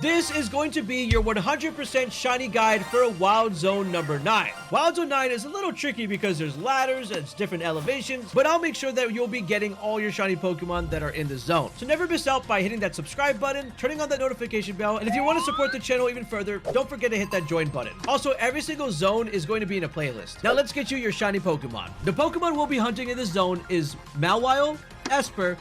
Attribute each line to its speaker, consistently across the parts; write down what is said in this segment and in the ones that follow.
Speaker 1: This is going to be your 100% shiny guide for Wild Zone number 9. Wild Zone 9 is a little tricky because there's ladders and it's different elevations, but I'll make sure that you'll be getting all your shiny Pokemon that are in the zone. So never miss out by hitting that subscribe button, turning on that notification bell, and if you want to support the channel even further, don't forget to hit that join button. Also, every single zone is going to be in a playlist. Now let's get you your shiny Pokemon. The Pokemon we'll be hunting in this zone is Mawile, Espurr,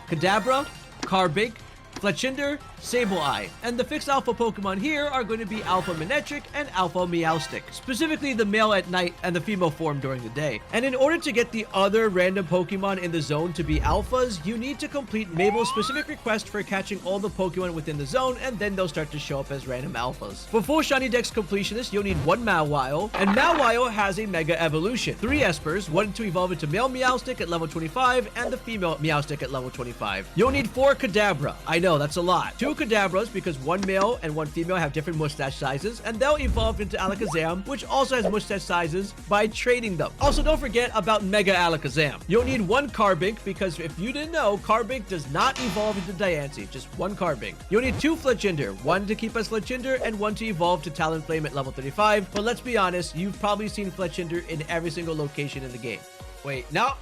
Speaker 1: Kadabra, Carbink, Fletchinder, Sableye, and the fixed alpha Pokemon here are going to be Alpha Manectric and Alpha Meowstic, specifically the male at night and the female form during the day. And in order to get the other random Pokemon in the zone to be alphas, you need to complete Mabel's specific request for catching all the Pokemon within the zone, and then they'll start to show up as random alphas. For full shiny dex completionist, you'll need 1 Mawile, and Mawile has a mega evolution, 3 Espurs, 1 to evolve into male Meowstic at level 25 and the female Meowstic at level 25. You'll need 4 Kadabra. I know, that's a lot. 2 Kadabras because 1 male and 1 female have different mustache sizes, and they'll evolve into Alakazam, which also has mustache sizes, by trading them. Also, don't forget about Mega Alakazam. You'll need 1 Carbink because if you didn't know, Carbink does not evolve into Diancie, just 1 Carbink. You'll need 2 Fletchinder, 1 to keep as Fletchinder and 1 to evolve to Talonflame at level 35, but let's be honest, you've probably seen Fletchinder in every single location in the game. Wait, no.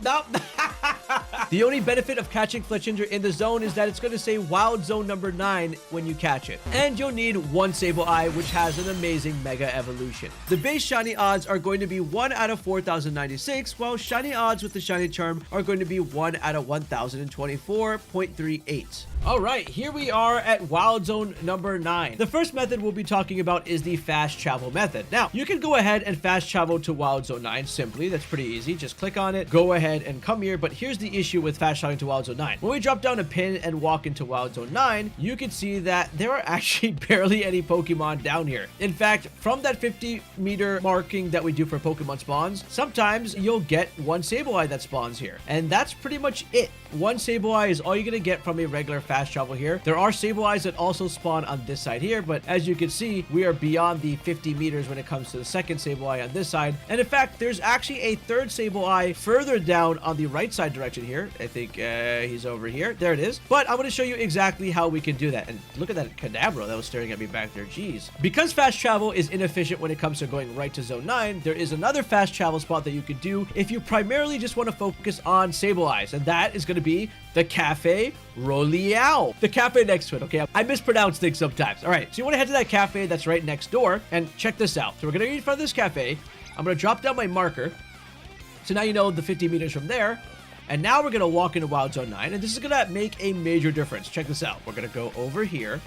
Speaker 1: The only benefit of catching Fletchinder in the zone is that it's going to say Wild Zone number 9 when you catch it. And you'll need 1 Sableye, which has an amazing Mega Evolution. The base shiny odds are going to be 1 out of 4,096, while shiny odds with the shiny charm are going to be 1 out of 1,024.38. Alright, here we are at Wild Zone number 9. The first method we'll be talking about is the fast travel method. Now, you can go ahead and fast travel to Wild Zone 9 simply. That's pretty easy. Just click on it, go ahead and come here. But here's the issue with fast traveling to Wild Zone 9. When we drop down a pin and walk into Wild Zone 9, you can see that there are actually barely any Pokemon down here. In fact, from that 50-meter marking that we do for Pokemon spawns, sometimes you'll get 1 Sableye that spawns here. And that's pretty much it. 1 Sableye is all you're going to get from a regular fast travel here. There are Sableyes that also spawn on this side here, but as you can see, we are beyond the 50 meters when it comes to the second Sableye on this side. And in fact, there's actually a third Sableye further down on the right side direction here. I think he's over here. There it is. But I'm going to show you exactly how we can do that. And look at that Kadabra that was staring at me back there. Jeez. Because fast travel is inefficient when it comes to going right to Zone 9, there is another fast travel spot that you could do if you primarily just want to focus on Sableyes, and that is going to be the Cafe Royale. The cafe next to it, okay? I mispronounce things sometimes. All right, so you want to head to that cafe that's right next door, and check this out. So we're going to get in front of this cafe. I'm going to drop down my marker. So now you know the 50 meters from there. And now we're going to walk into Wild Zone 9, and this is going to make a major difference. Check this out. We're going to go over here,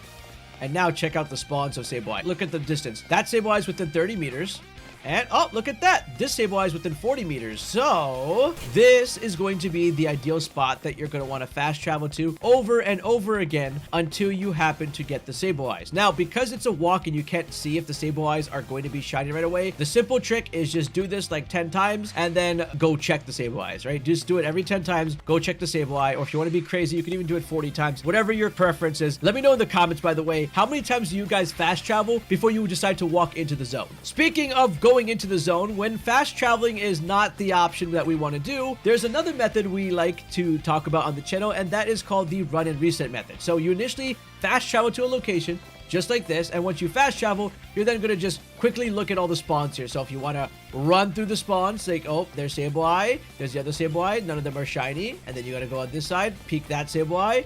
Speaker 1: and now check out the spawns of Sableye. Look at the distance. That Sableye is within 30 meters. And, oh, look at that. This Sableye is within 40 meters. So, this is going to be the ideal spot that you're going to want to fast travel to over and over again until you happen to get the Sableyes. Now, because it's a walk and you can't see if the Sableyes are going to be shiny right away, the simple trick is just do this like 10 times and then go check the Sableyes, right? Just do it every 10 times. Go check the Sableye. Or if you want to be crazy, you can even do it 40 times. Whatever your preference is. Let me know in the comments, by the way, how many times do you guys fast travel before you decide to walk into the zone? Speaking of going into the zone, when fast traveling is not the option that we want to do, there's another method we like to talk about on the channel, and that is called the run and reset method. So you initially fast travel to a location just like this, and once you fast travel, you're then going to just quickly look at all the spawns here. So if you want to run through the spawns, like, oh, there's Sableye, there's the other Sableye, none of them are shiny, and then you got to go on this side, peek that Sableye,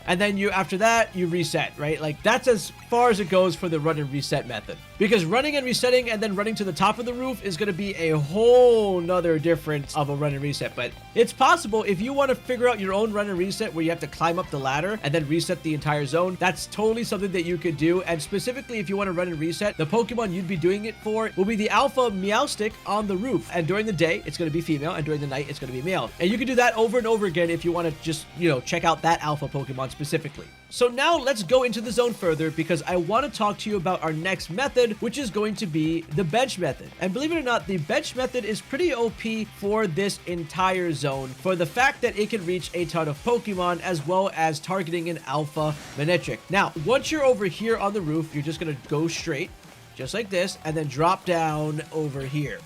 Speaker 1: and then after that, you reset, right? Like, that's as far as it goes for the run and reset method. Because running and resetting and then running to the top of the roof is going to be a whole nother difference of a run and reset. But it's possible if you want to figure out your own run and reset where you have to climb up the ladder and then reset the entire zone. That's totally something that you could do. And specifically, if you want to run and reset, the Pokemon you'd be doing it for will be the Alpha Meowstic on the roof. And during the day, it's going to be female, and during the night, it's going to be male. And you can do that over and over again if you want to just, check out that Alpha Pokemon specifically. So now let's go into the zone further because I want to talk to you about our next method, which is going to be the bench method. And believe it or not, the bench method is pretty OP for this entire zone for the fact that it can reach a ton of Pokemon as well as targeting an Alpha Manectric. Now, once you're over here on the roof, you're just going to go straight, just like this, and then drop down over here.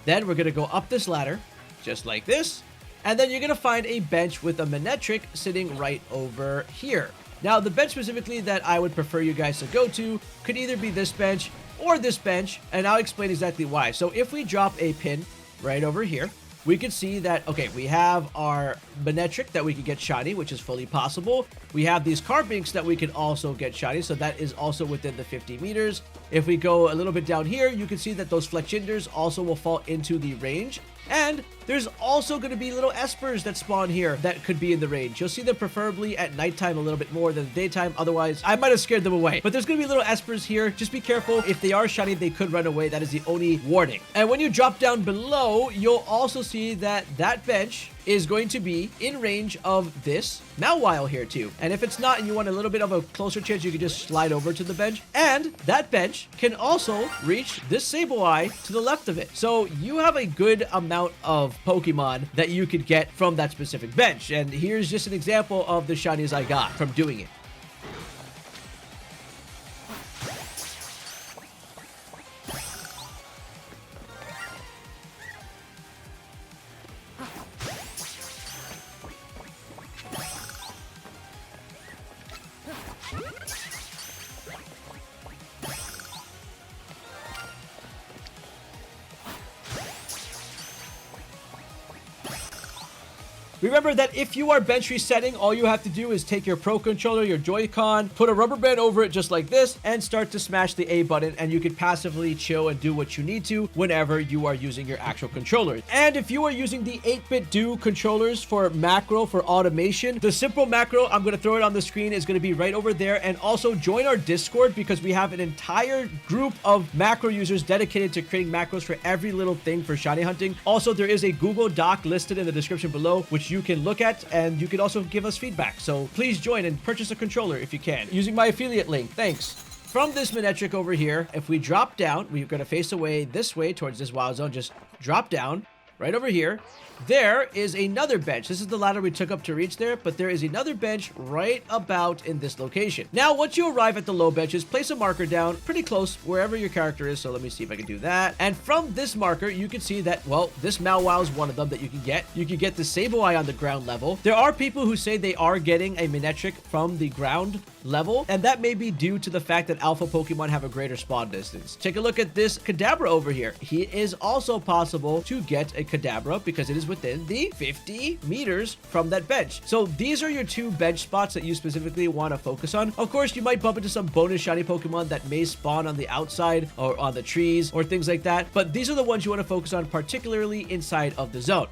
Speaker 1: Then we're going to go up this ladder, just like this, and then you're going to find a bench with a Manectric sitting right over here. Now, the bench specifically that I would prefer you guys to go to could either be this bench or this bench, and I'll explain exactly why. So if we drop a pin right over here, we can see that, okay, we have our Manectric that we can get shiny, which is fully possible. We have these Carbinks that we can also get shiny, so that is also within the 50 meters. If we go a little bit down here, you can see that those Fletchinders also will fall into the range. And there's also going to be little Espurrs that spawn here that could be in the range. You'll see them preferably at nighttime a little bit more than the daytime. Otherwise, I might have scared them away. But there's going to be little Espurrs here. Just be careful. If they are shiny, they could run away. That is the only warning. And when you drop down below, you'll also see that that bench is going to be in range of this Mawile here too. And if it's not and you want a little bit of a closer chance, you can just slide over to the bench. And that bench can also reach this Sableye to the left of it. So you have a good amount of Pokemon that you could get from that specific bench. And here's just an example of the shinies I got from doing it. Remember that if you are bench resetting, all you have to do is take your Pro Controller, your Joy-Con, put a rubber band over it just like this, and start to smash the A button, and you can passively chill and do what you need to whenever you are using your actual controllers. And if you are using the 8-bit Do controllers for macro, for automation, the simple macro, I'm going to throw it on the screen, is going to be right over there. And also join our Discord because we have an entire group of macro users dedicated to creating macros for every little thing for shiny hunting. Also, there is a Google Doc listed in the description below, which you can look at, and you can also give us feedback. So please join and purchase a controller if you can, using my affiliate link. Thanks. From this Manectric over here, if we drop down, we're going to face away this way towards this wild zone. Just drop down right over here. There is another bench. This is the ladder we took up to reach there, but there is another bench right about in this location. Now, once you arrive at the low benches, place a marker down pretty close wherever your character is. So let me see if I can do that. And from this marker, you can see that, well, this Mawile is one of them that you can get. You can get the Sableye on the ground level. There are people who say they are getting a Manectric from the ground level, and that may be due to the fact that alpha Pokemon have a greater spawn distance. Take a look at this Kadabra over here. He is also possible to get a Kadabra because it is within the 50 meters from that bench. So these are your two bench spots that you specifically want to focus on. Of course, you might bump into some bonus shiny Pokemon that may spawn on the outside or on the trees or things like that, but these are the ones you want to focus on, particularly inside of the zone.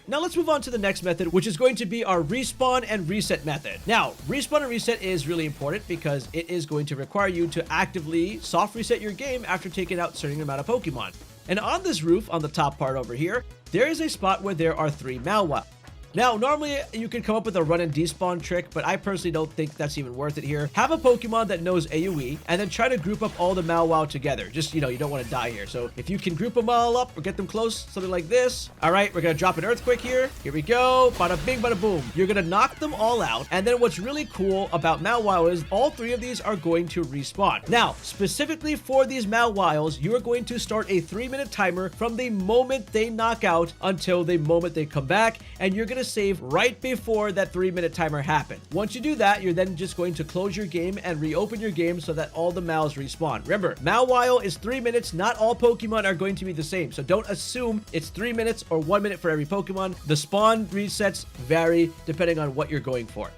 Speaker 1: Now let's move on to the next method, which is going to be our respawn and reset method. Now, respawn and reset is really important because it is going to require you to actively soft reset your game after taking out a certain amount of Pokemon. And on this roof, on the top part over here, there is a spot where there are 3 Mawile. Now, normally you can come up with a run and despawn trick, but I personally don't think that's even worth it here. Have a Pokemon that knows AoE, and then try to group up all the Mawile together. Just, you don't want to die here. So if you can group them all up or get them close, something like this. All right, we're going to drop an Earthquake here. Here we go. Bada bing, bada boom. You're going to knock them all out. And then what's really cool about Mawile is all 3 of these are going to respawn. Now, specifically for these Mawiles, you are going to start a 3-minute timer from the moment they knock out until the moment they come back, and you're going to save right before that 3-minute timer happens. Once you do that, you're then just going to close your game and reopen your game so that all the Mals respawn. Remember, Mawile is 3 minutes. Not all Pokemon are going to be the same, so don't assume it's 3 minutes or 1 minute for every Pokemon. The spawn resets vary depending on what you're going for.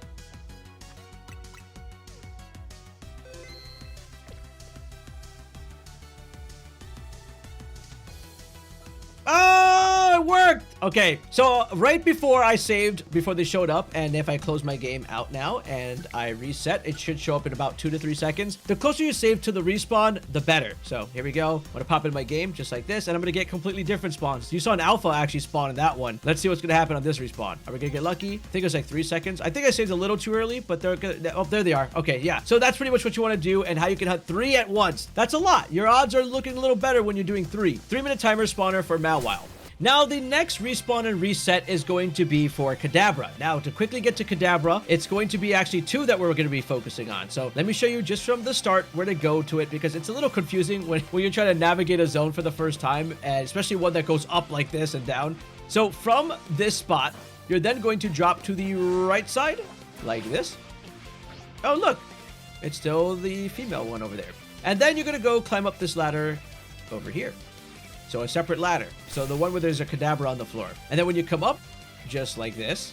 Speaker 1: Oh, it worked! Okay, so right before I saved, before they showed up, and if I close my game out now and I reset, it should show up in about 2 to 3 seconds. The closer you save to the respawn, the better. So here we go. I'm gonna pop in my game just like this, and I'm gonna get completely different spawns. You saw an Alpha actually spawn in that one. Let's see what's gonna happen on this respawn. Are we gonna get lucky? I think it was like 3 seconds. I think I saved a little too early, but they're gonna, oh, there they are. Okay, yeah. So that's pretty much what you want to do and how you can hunt 3 at once. That's a lot. Your odds are looking a little better when you're doing 3. 3-minute timer spawner for Mawile. Now, the next respawn and reset is going to be for Kadabra. Now, to quickly get to Kadabra, it's going to be actually 2 that we're going to be focusing on. So let me show you just from the start where to go to it, because it's a little confusing when you're trying to navigate a zone for the first time, and especially one that goes up like this and down. So from this spot, you're then going to drop to the right side, like this. Oh, look, it's still the female one over there. And then you're going to go climb up this ladder over here. So a separate ladder. So the one where there's a Kadabra on the floor. And then when you come up, just like this,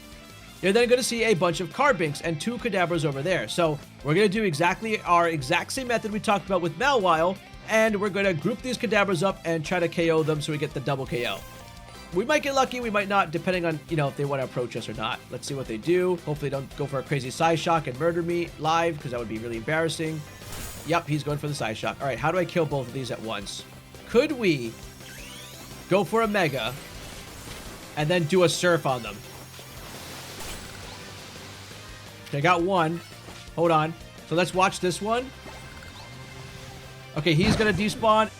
Speaker 1: you're then going to see a bunch of Carbinks and 2 Kadabras over there. So we're going to do exactly our exact same method we talked about with Mawile, and we're going to group these Kadabras up and try to KO them so we get the double KO. We might get lucky, we might not, depending on, if they want to approach us or not. Let's see what they do. Hopefully they don't go for a crazy Side Shock and murder me live, because that would be really embarrassing. Yep, he's going for the Side Shock. All right, how do I kill both of these at once? Could we go for a Mega and then do a Surf on them? Okay, I got one. Hold on. So let's watch this one. Okay, he's going to despawn.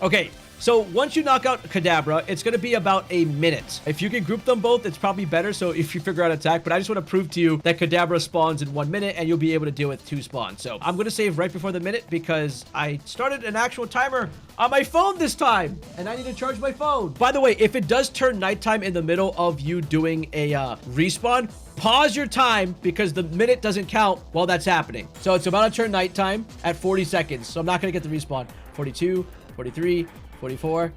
Speaker 1: Okay, so once you knock out Kadabra, it's going to be about a minute. If you can group them both, it's probably better. So if you figure out attack, but I just want to prove to you that Kadabra spawns in 1 minute and you'll be able to deal with 2 spawns. So I'm going to save right before the minute because I started an actual timer on my phone this time and I need to charge my phone. By the way, if it does turn nighttime in the middle of you doing a respawn, pause your time because the minute doesn't count while that's happening. So it's about to turn nighttime at 40 seconds. So I'm not going to get the respawn. 42, 43, 44.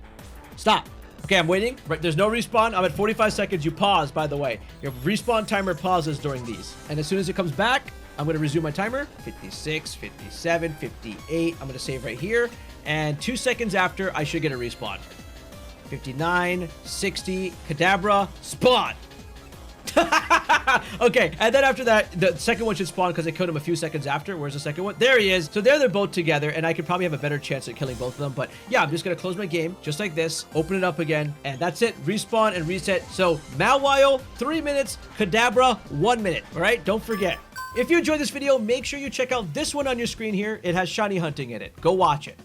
Speaker 1: Stop. Okay, I'm waiting. Right, there's no respawn. I'm at 45 seconds. You pause, by the way. Your respawn timer pauses during these. And as soon as it comes back, I'm going to resume my timer. 56, 57, 58. I'm going to save right here. And 2 seconds after, I should get a respawn. 59, 60, Kadabra, spawn. Okay, and then after that, the second one should spawn because I killed him a few seconds after. Where's the second one? There he is. So there they're both together, and I could probably have a better chance at killing both of them. But yeah, I'm just going to close my game just like this, open it up again, and that's it. Respawn and reset. So Mawile, 3 minutes, Kadabra, 1 minute. All right, don't forget. If you enjoyed this video, make sure you check out this one on your screen here. It has shiny hunting in it. Go watch it.